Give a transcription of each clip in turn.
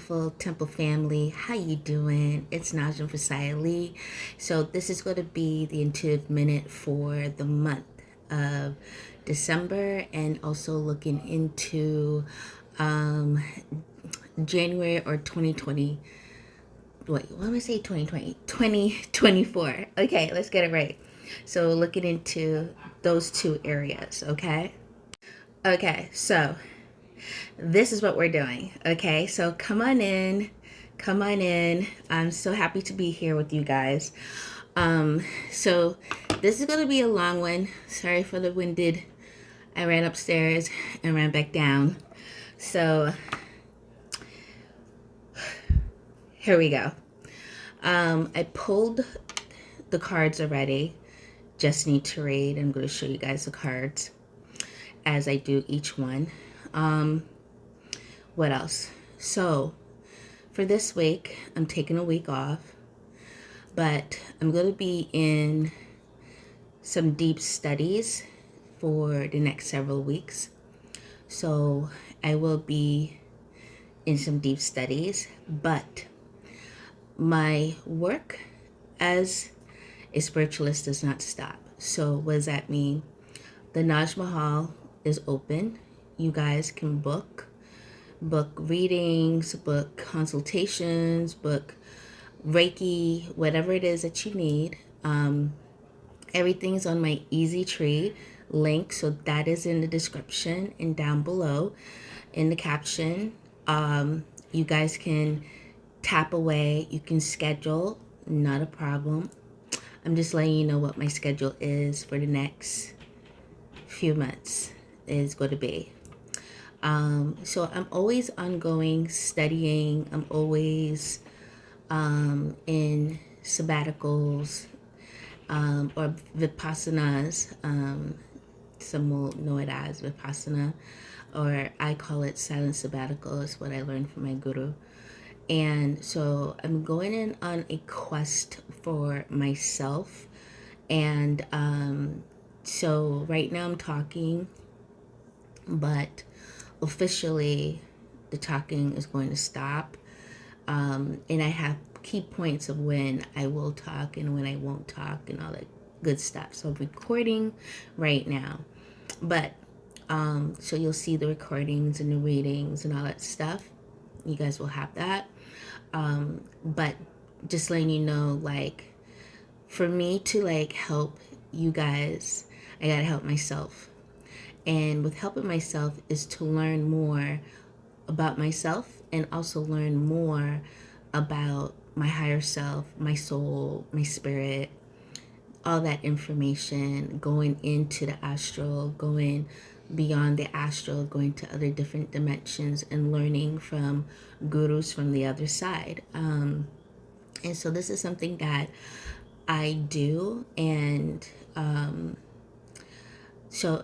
beautiful temple family. How you doing? It's NajMahal. So this is going to be the intuitive minute for the month of December, and also looking into um, January or 2020. Wait, what am I say? 2020, 2024. Okay, let's get it right. So looking into those two areas. Okay, so this is what we're doing. Okay, so come on in. Come on in. I'm so happy to be here with you guys. So this is going to be a long one. Sorry for the winded. I ran upstairs and ran back down. So here we go. I pulled the cards already. Just need to read. I'm going to show you guys the cards as I do each one. What else? So for this week, I'm taking a week off, but I'm going to be in some deep studies for the next several weeks. So I will be in some deep studies, but my work as a spiritualist does not stop. So what does that mean? The NajMahal is open. You guys can book readings, book consultations, book Reiki, whatever it is that you need. Everything's on my Easy Tree link, so that is in the description and down below in the caption. You guys can tap away. You can schedule, not a problem. I'm just letting you know what my schedule is for the next few months is going to be. So I'm always ongoing studying. I'm always in sabbaticals or vipassanas. Some will know it as vipassana, or I call it silent sabbatical. Is what I learned from my guru. And so I'm going in on a quest for myself. And so right now I'm talking, but officially the talking is going to stop. And I have key points of when I will talk and when I won't talk and all that good stuff. So I'm recording right now. But so you'll see the recordings and the readings and all that stuff. You guys will have that. But just letting you know, like, for me to like help you guys, I gotta help myself. And with helping myself is to learn more about myself and also learn more about my higher self, my soul, my spirit, all that information, going into the astral, going beyond the astral, going to other different dimensions and learning from gurus from the other side. And so this is something that I do, and so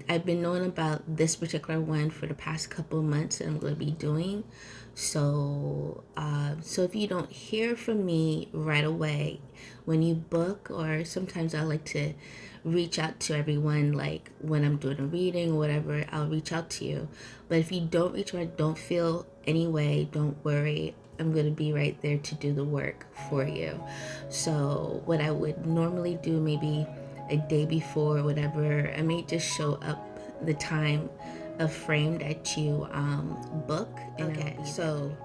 I've been knowing about this particular one for the past couple of months that I'm going to be doing. So so if you don't hear from me right away when you book, or sometimes I like to reach out to everyone, like when I'm doing a reading or whatever, I'll reach out to you. But if you don't reach out, don't feel any way, don't worry. I'm going to be right there to do the work for you. So what I would normally do, maybe a day before or whatever, I may just show up the time of frame that you book. Okay, so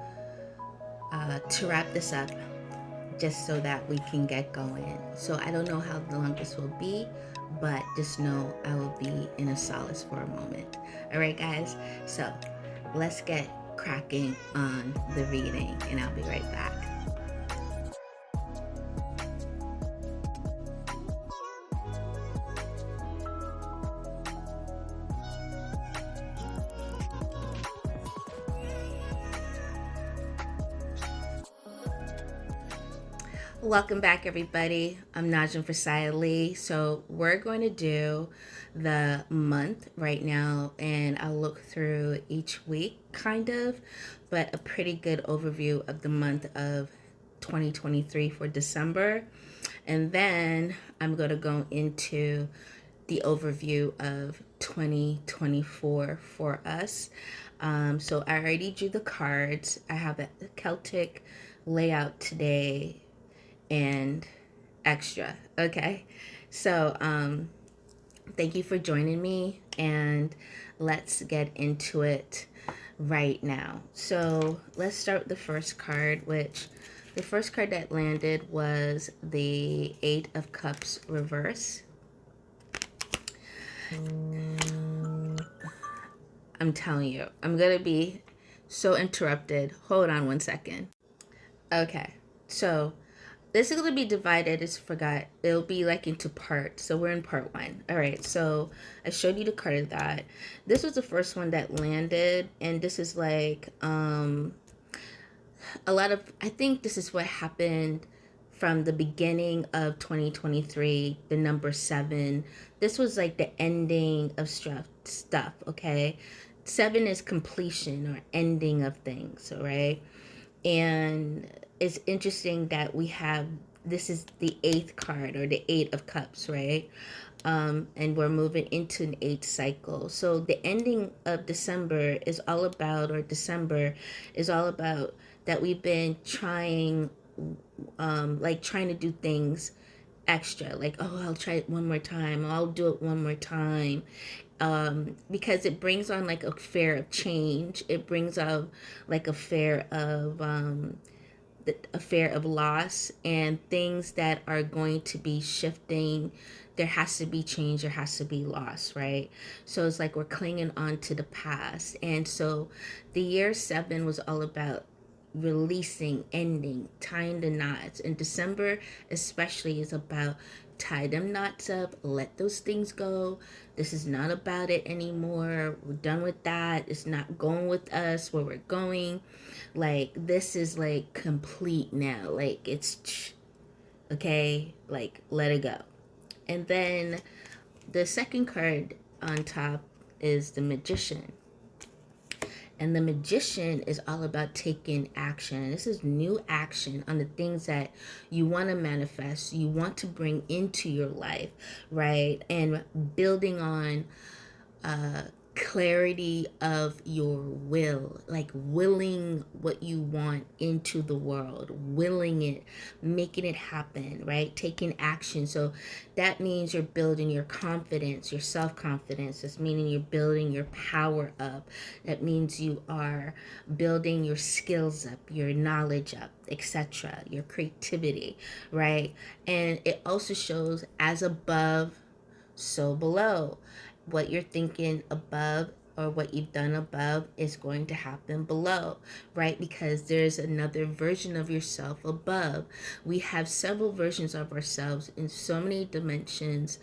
to wrap this up, just so that we can get going. So I don't know how long this will be, but just know I will be in a solace for a moment. All right, guys, so let's get cracking on the reading, and I'll be right back. Welcome back, everybody. I'm NajMahal. So we're going to do the month right now, and I'll look through each week, kind of, but a pretty good overview of the month of 2023 for December. And then I'm going to go into the overview of 2024 for us. So I already drew the cards. I have a Celtic layout today and extra. Okay. So thank you for joining me, and let's get into it right now. So let's start with the first card, which the first card that landed was the Eight of Cups reverse. I'm telling you, I'm going to be so interrupted. Hold on one second. Okay, so this is going to be divided, as forgot. It'll be like into parts. So we're in part one. All right, so I showed you the card of that. This was the first one that landed, and this is like a lot of, I think this is what happened from the beginning of 2023, the number 7. This was like the ending of stuff, okay? 7 is completion or ending of things, all right? And it's interesting that we have, this is the 8th card, or the 8 of cups, right? And we're moving into an 8th cycle. So the ending of December is all about, or December is all about, that we've been trying, like trying to do things extra, like, oh, I'll try it one more time, I'll do it one more time, because it brings on like a fear of change. It brings out like a fear of loss, and things that are going to be shifting. There has to be change, there has to be loss, right? So it's like we're clinging on to the past. And so the year 7 was all about releasing, ending, tying the knots. And December especially is about tie them knots up, let those things go. This is not about it anymore. We're done with that. It's not going with us where we're going. Like, this is like complete now. Like, it's okay, like, let it go. And then the second card on top is the Magician. And the Magician is all about taking action. This is new action on the things that you want to manifest, you want to bring into your life, right? And building on clarity of your will, like willing what you want into the world, willing it, making it happen, right? Taking action. So that means you're building your confidence, your self-confidence. That's meaning you're building your power up. That means you are building your skills up, your knowledge up, etc., your creativity, right? And it also shows as above, so below. What you're thinking above, or what you've done above, is going to happen below, right? Because there's another version of yourself above. We have several versions of ourselves in so many dimensions,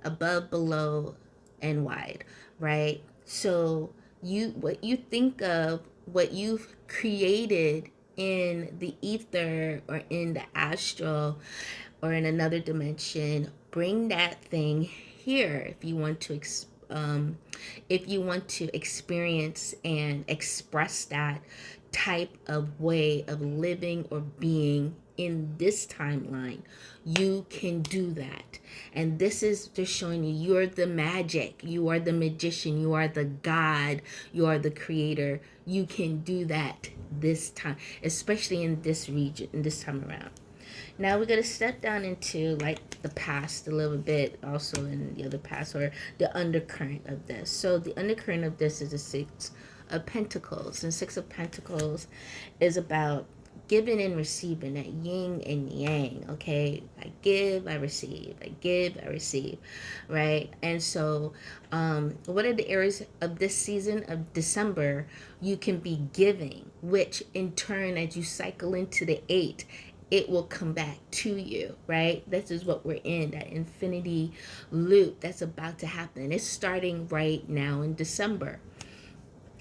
above, below, and wide, right? So what you think of, what you've created in the ether, or in the astral, or in another dimension, bring that thing here if you want to experience and express that type of way of living or being in this timeline. You can do that. And this is just showing you, you're the magic, you are the magician, you are the God, you are the creator. You can do that this time, especially in this region, in this time around. Now we're going to step down into like the past a little bit, also in the other past, or the undercurrent of this. So the undercurrent of this is the 6 of Pentacles. And 6 of Pentacles is about giving and receiving, that yin and yang, okay? I give, I receive. I give, I receive, right? And so what are the areas of this season of December you can be giving, which in turn, as you cycle into the 8, it will come back to you, right? This is what we're in, that infinity loop that's about to happen. It's starting right now in December.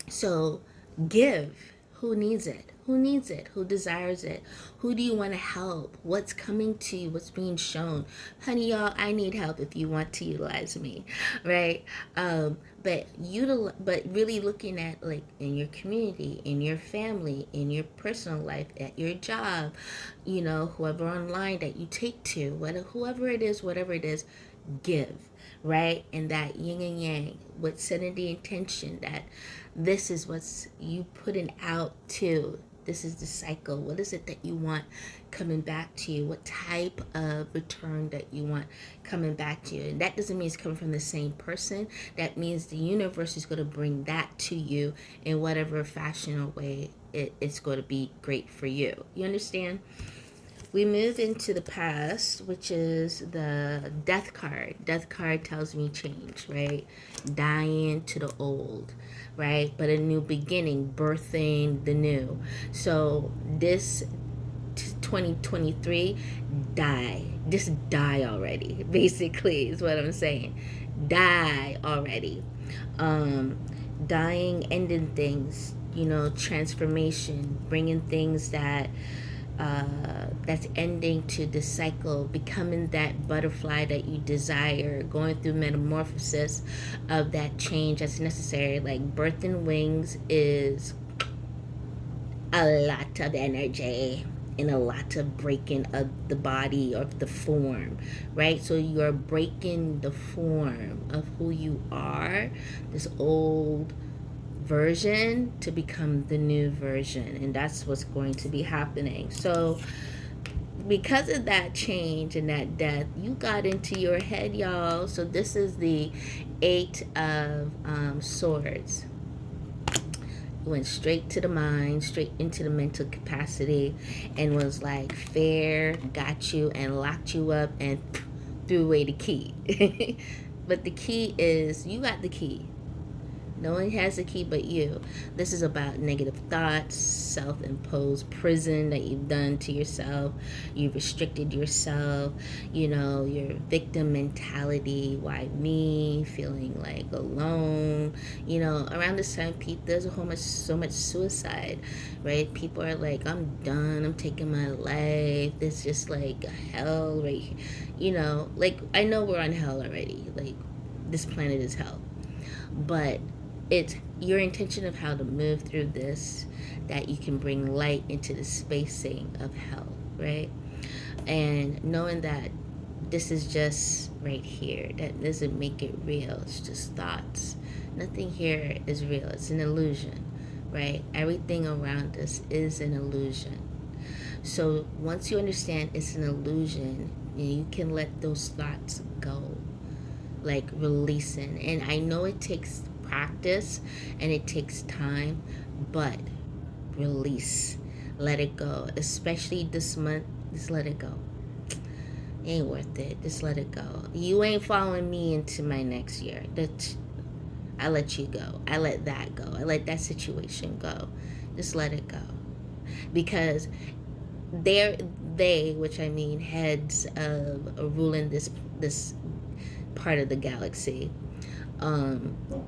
So give. Who needs it? Who needs it? Who desires it? Who do you want to help? What's coming to you? What's being shown? Honey, y'all, I need help if you want to utilize me, right? But really looking at, like, in your community, in your family, in your personal life, at your job, whoever online that you take to, whoever it is, whatever it is, give, right? And that yin and yang, with setting the intention that This is what's you putting out too. This is the cycle. What is it that you want coming back to you? What type of return that you want coming back to you? And that doesn't mean it's coming from the same person. That means the universe is going to bring that to you in whatever fashion or way it's going to be great for you. You understand? We move into the past, which is the death card. Death card tells me change, right? Dying to the old, right? But a new beginning, birthing the new. So this 2023, die. Just die already, basically, is what I'm saying. Die already. Dying, ending things, transformation, bringing things that's ending to the cycle, becoming that butterfly that you desire, going through metamorphosis of that change that's necessary. Like birthing wings is a lot of energy and a lot of breaking of the body or the form, right? So you're breaking the form of who you are, this old version, to become the new version, and that's what's going to be happening. So because of that change and that death, you got into your head, y'all. So this is the 8 of Swords. Went straight to the mind, straight into the mental capacity, and was like fair, got you and locked you up and threw away the key. But the key is, you got the key. No one has a key but you. This is about negative thoughts, self-imposed prison that you've done to yourself. You've restricted yourself, your victim mentality. Why me? Feeling like alone. Around this time, there's so much suicide, right? People are like, I'm done. I'm taking my life. It's just like hell, right? Like, I know we're on hell already. Like, this planet is hell. But it's your intention of how to move through this that you can bring light into the spacing of hell, right? And knowing that this is just right here, that doesn't make it real. It's just thoughts. Nothing here is real. It's an illusion, right? Everything around us is an illusion. So once you understand it's an illusion, you can let those thoughts go, like releasing. And I know it takes practice and it takes time, but release, let it go. Especially this month, just let it go. It ain't worth it. Just let it go. You ain't following me into my next year. I let you go. I let that go. I let that situation go. Just let it go. Because they, which I mean heads of ruling this part of the galaxy,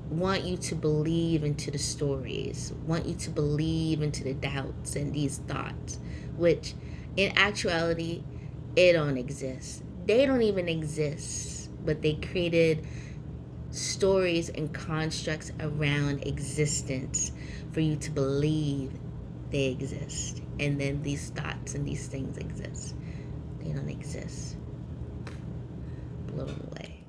want you to believe into the stories, want you to believe into the doubts and these thoughts, which in actuality, it don't exist. They don't even exist, but they created stories and constructs around existence for you to believe they exist. And then these thoughts and these things exist. They don't exist. Blown away.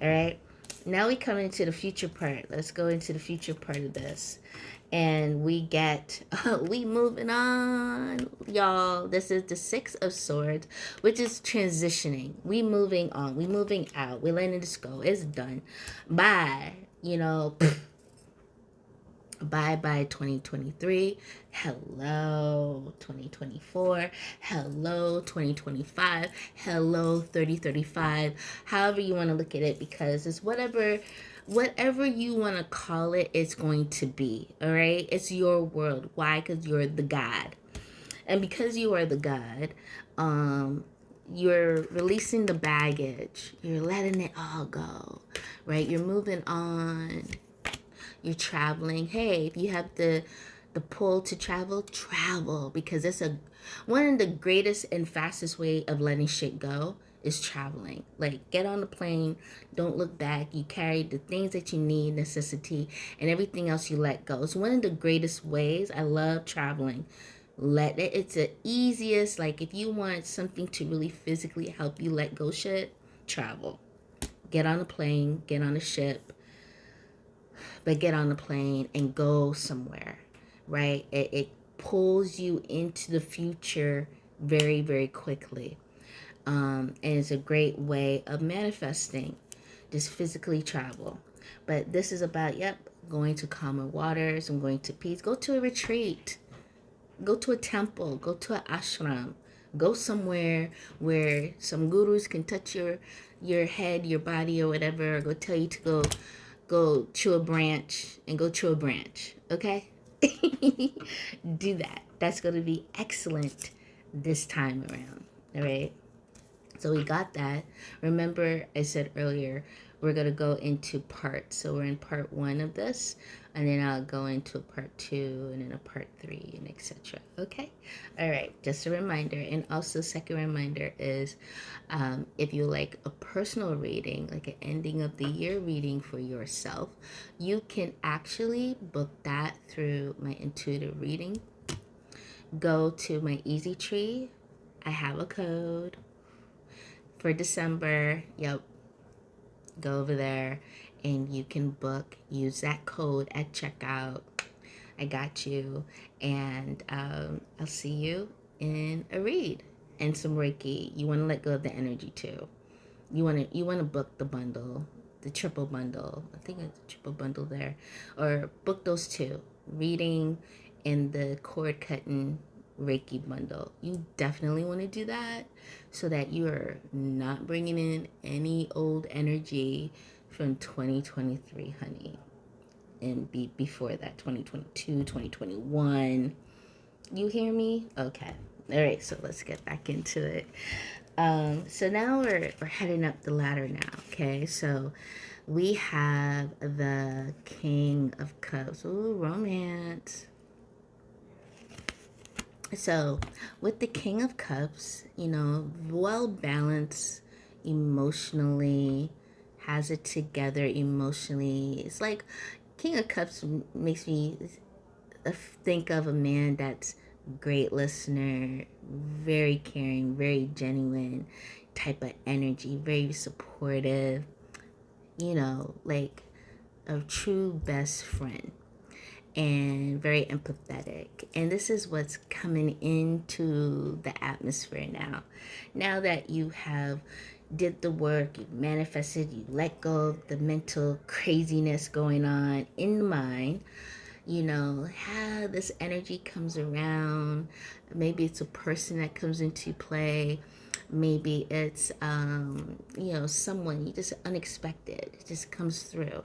All right. Now we come into the future part. Let's go into the future part of this. And we moving on, y'all. This is the 6 of Swords, which is transitioning. We moving on. We moving out. We letting this go. It's done. Bye. Bye 2023. Hello 2024. Hello 2025. Hello 3035. However you want to look at it, because it's whatever you want to call it, it's going to be. All right, it's your world. Why? Because you're the God, and because you are the God, you're releasing the baggage. You're letting it all go, right? You're moving on. You're traveling. Hey, if you have the pull to travel, because it's one of the greatest and fastest way of letting shit go is traveling. Like, get on the plane, don't look back. You carry the things that you need, necessity, and everything else you let go. It's one of the greatest ways. I love traveling. It's the easiest. Like, if you want something to really physically help you let go shit, travel. Get on a plane, get on a ship, but get on the plane and go somewhere, right? It pulls you into the future very, very quickly. And it's a great way of manifesting, just physically travel. But this is about, yep, going to calmer waters. I'm going to peace. Go to a retreat. Go to a temple. Go to an ashram. Go somewhere where some gurus can touch your head, your body, or whatever. Or go tell you to go chew a branch and go chew a branch. Okay? Do that. That's going to be excellent this time around. All right? So we got that. Remember, I said earlier, we're going to go into parts. So we're in part 1 of this, and then I'll go into a part 2, and then a part 3, and etc. Okay? All right. Just a reminder. And also, second reminder is if you like a personal reading, like an ending of the year reading for yourself, you can actually book that through my intuitive reading. Go to my Easy Tree. I have a code for December. Yep. Go over there and you can book. Use that code at checkout. I got you. And I'll see you in a read and some Reiki. You want to let go of the energy too. You want to book the bundle, the triple bundle. I think it's a triple bundle there. Or book those two. Reading and the cord cutting Reiki bundle. You definitely want to do that so that you are not bringing in any old energy from 2023, honey. And before that, 2022, 2021. You hear me? Okay. All right, so let's get back into it. So now we're heading up the ladder now, okay? So we have the King of Cups. Ooh, romance. So with the King of Cups, well balanced emotionally, has it together emotionally. It's like King of Cups makes me think of a man that's great listener, very caring, very genuine type of energy, very supportive, like a true best friend, and very empathetic. And this is what's coming into the atmosphere now. Now that you have did the work, you manifested, you let go of the mental craziness going on in the mind, how this energy comes around. Maybe it's a person that comes into play. Maybe it's, someone you just unexpected. It just comes through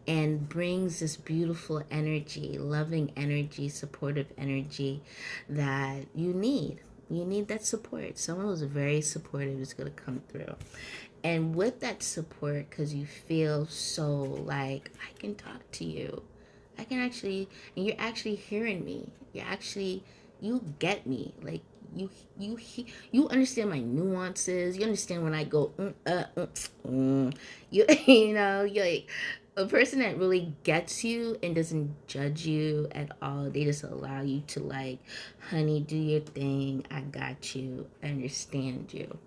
and brings this beautiful energy, loving energy, supportive energy that you need. You need that support. Someone who's very supportive is going to come through. And with that support, because you feel so like, I can talk to you. I can actually, and you're actually hearing me. You get me. Like, you understand my nuances. You understand when I go, you're like a person that really gets you and doesn't judge you at all. They just allow you to, like, honey, do your thing. I got you. I understand you.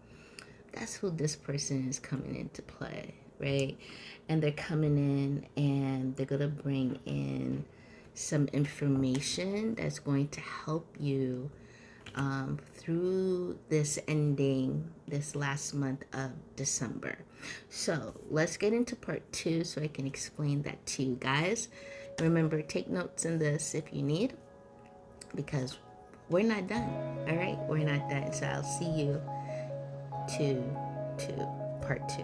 That's who this person is coming into play, right? And they're coming in and they're going to bring in some information that's going to help you through this ending, this last month of December. So let's get into part 2 so I can explain that to you guys. Remember, take notes in this if you need, because we're not done. All right, we're not done. So I'll see you to part 2.